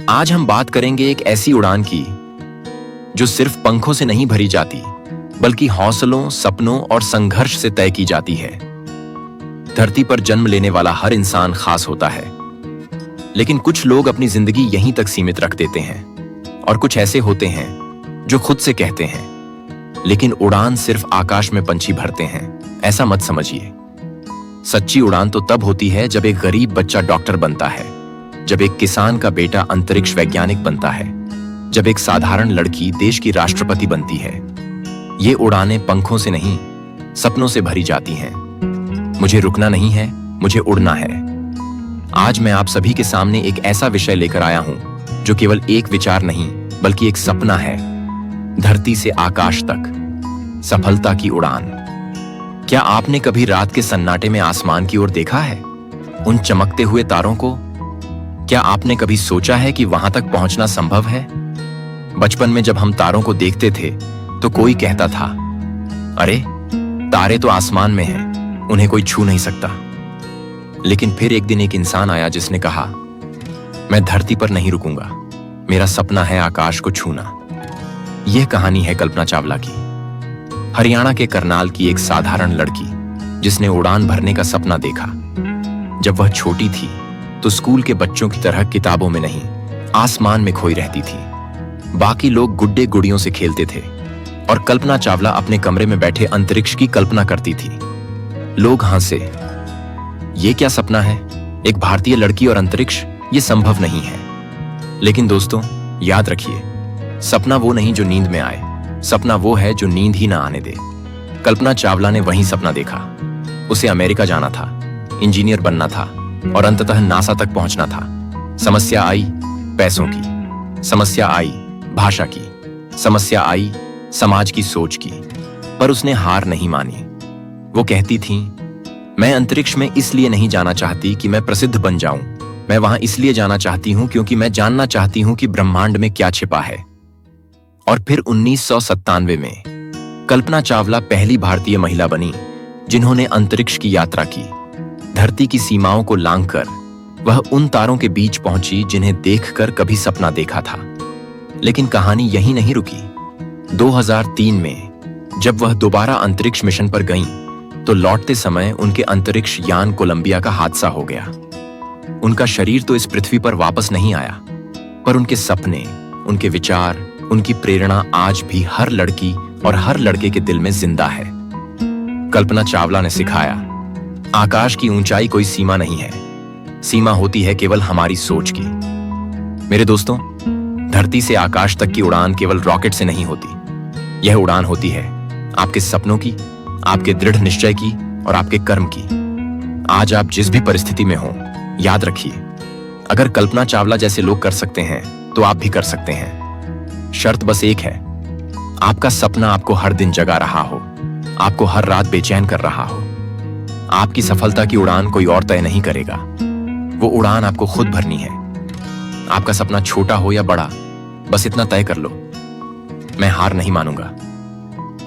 आज हम बात करेंगे एक ऐसी उड़ान की जो सिर्फ पंखों से नहीं भरी जाती, बल्कि हौसलों, सपनों और संघर्ष से तय की जाती है। धरती पर जन्म लेने वाला हर इंसान खास होता है, लेकिन कुछ लोग अपनी जिंदगी यहीं तक सीमित रख देते हैं और कुछ ऐसे होते हैं जो खुद से कहते हैं, लेकिन उड़ान सिर्फ आकाश में पंछी भरते हैं। ऐसा मत समझिए। सच्ची उड़ान तो तब होती है जब एक गरीब बच्चा डॉक्टर बनता है, जब एक किसान का बेटा अंतरिक्ष वैज्ञानिक बनता है, जब एक साधारण लड़की देश की राष्ट्रपति बनती है। ये उड़ानें पंखों से नहीं, सपनों से भरी जाती हैं। मुझे रुकना नहीं है, मुझे उड़ना है। आज मैं आप सभी के सामने एक ऐसा विषय लेकर आया हूं जो केवल एक विचार नहीं, बल्कि एक सपना है। धरती से आकाश तक सफलता की उड़ान। क्या आपने कभी रात के सन्नाटे में आसमान की ओर देखा है, उन चमकते हुए तारों को? क्या आपने कभी सोचा है कि वहां तक पहुंचना संभव है? बचपन में जब हम तारों को देखते थे तो कोई कहता था, अरे तारे तो आसमान में हैं, उन्हें कोई छू नहीं सकता। लेकिन फिर एक दिन एक इंसान आया जिसने कहा, मैं धरती पर नहीं रुकूंगा, मेरा सपना है आकाश को छूना। यह कहानी है कल्पना चावला की, हरियाणा के करनाल की एक साधारण लड़की जिसने उड़ान भरने का सपना देखा। जब वह छोटी थी तो स्कूल के बच्चों की तरह किताबों में नहीं, आसमान में खोई रहती थी। बाकी लोग गुड्डे गुड़ियों से खेलते थे और कल्पना चावला अपने कमरे में बैठे अंतरिक्ष की कल्पना करती थी। लोग हंसे, ये क्या सपना है, एक भारतीय लड़की और अंतरिक्ष, ये संभव नहीं है। लेकिन दोस्तों, याद रखिए, सपना वो नहीं जो नींद में आए, सपना वो है जो नींद ही ना आने दे। कल्पना चावला ने वही सपना देखा। उसे अमेरिका जाना था, इंजीनियर बनना था और अंततः नासा तक पहुंचना था। समस्या आई पैसों की, समस्या आई भाषा की, समस्या आई समाज की सोच की, पर उसने हार नहीं मानी। वो कहती थी, मैं अंतरिक्ष में इसलिए नहीं जाना चाहती कि मैं प्रसिद्ध बन जाऊं, मैं वहां इसलिए जाना चाहती हूं क्योंकि मैं जानना चाहती हूं कि ब्रह्मांड में क्या छिपा है। और फिर 1997 में कल्पना चावला पहली भारतीय महिला बनी जिन्होंने अंतरिक्ष की यात्रा की। धरती की सीमाओं को लांघकर वह उन तारों के बीच पहुंची जिन्हें देखकर कभी सपना देखा था। लेकिन कहानी यहीं नहीं रुकी। 2003 में जब वह दोबारा अंतरिक्ष मिशन पर गईं, तो लौटते समय उनके अंतरिक्ष यान कोलंबिया का हादसा हो गया। उनका शरीर तो इस पृथ्वी पर वापस नहीं आया, पर उनके सपने, उनके विचार, उनकी प्रेरणा आज भी हर लड़की और हर लड़के के दिल में जिंदा है। कल्पना चावला ने सिखाया, आकाश की ऊंचाई कोई सीमा नहीं है, सीमा होती है केवल हमारी सोच की। मेरे दोस्तों, धरती से आकाश तक की उड़ान केवल रॉकेट से नहीं होती। यह उड़ान होती है आपके सपनों की, आपके दृढ़ निश्चय की और आपके कर्म की। आज आप जिस भी परिस्थिति में हो, याद रखिए, अगर कल्पना चावला जैसे लोग कर सकते हैं तो आप भी कर सकते हैं। शर्त बस एक है, आपका सपना आपको हर दिन जगा रहा हो, आपको हर रात बेचैन कर रहा हो। आपकी सफलता की उड़ान कोई और तय नहीं करेगा, वो उड़ान आपको खुद भरनी है। आपका सपना छोटा हो या बड़ा, बस इतना तय कर लो, मैं हार नहीं मानूंगा।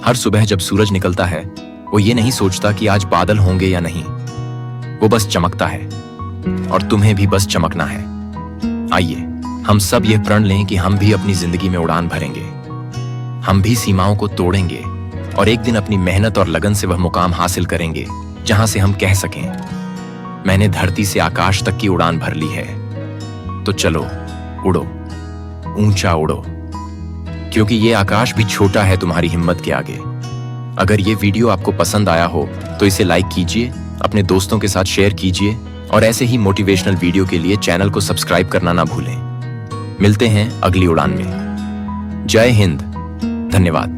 हर सुबह जब सूरज निकलता है, वो ये नहीं सोचता कि आज बादल होंगे या नहीं, वो बस चमकता है और तुम्हें भी बस चमकना है। आइए हम सब ये प्रण लें कि हम भी अपनी जिंदगी में उड़ान भरेंगे, हम भी सीमाओं को तोड़ेंगे और एक दिन अपनी मेहनत और लगन से वह मुकाम हासिल करेंगे जहां से हम कह सकें, मैंने धरती से आकाश तक की उड़ान भर ली है। तो चलो उड़ो, ऊंचा उड़ो, क्योंकि ये आकाश भी छोटा है तुम्हारी हिम्मत के आगे। अगर ये वीडियो आपको पसंद आया हो तो इसे लाइक कीजिए, अपने दोस्तों के साथ शेयर कीजिए और ऐसे ही मोटिवेशनल वीडियो के लिए चैनल को सब्सक्राइब करना ना भूलें। मिलते हैं अगली उड़ान में। जय हिंद, धन्यवाद।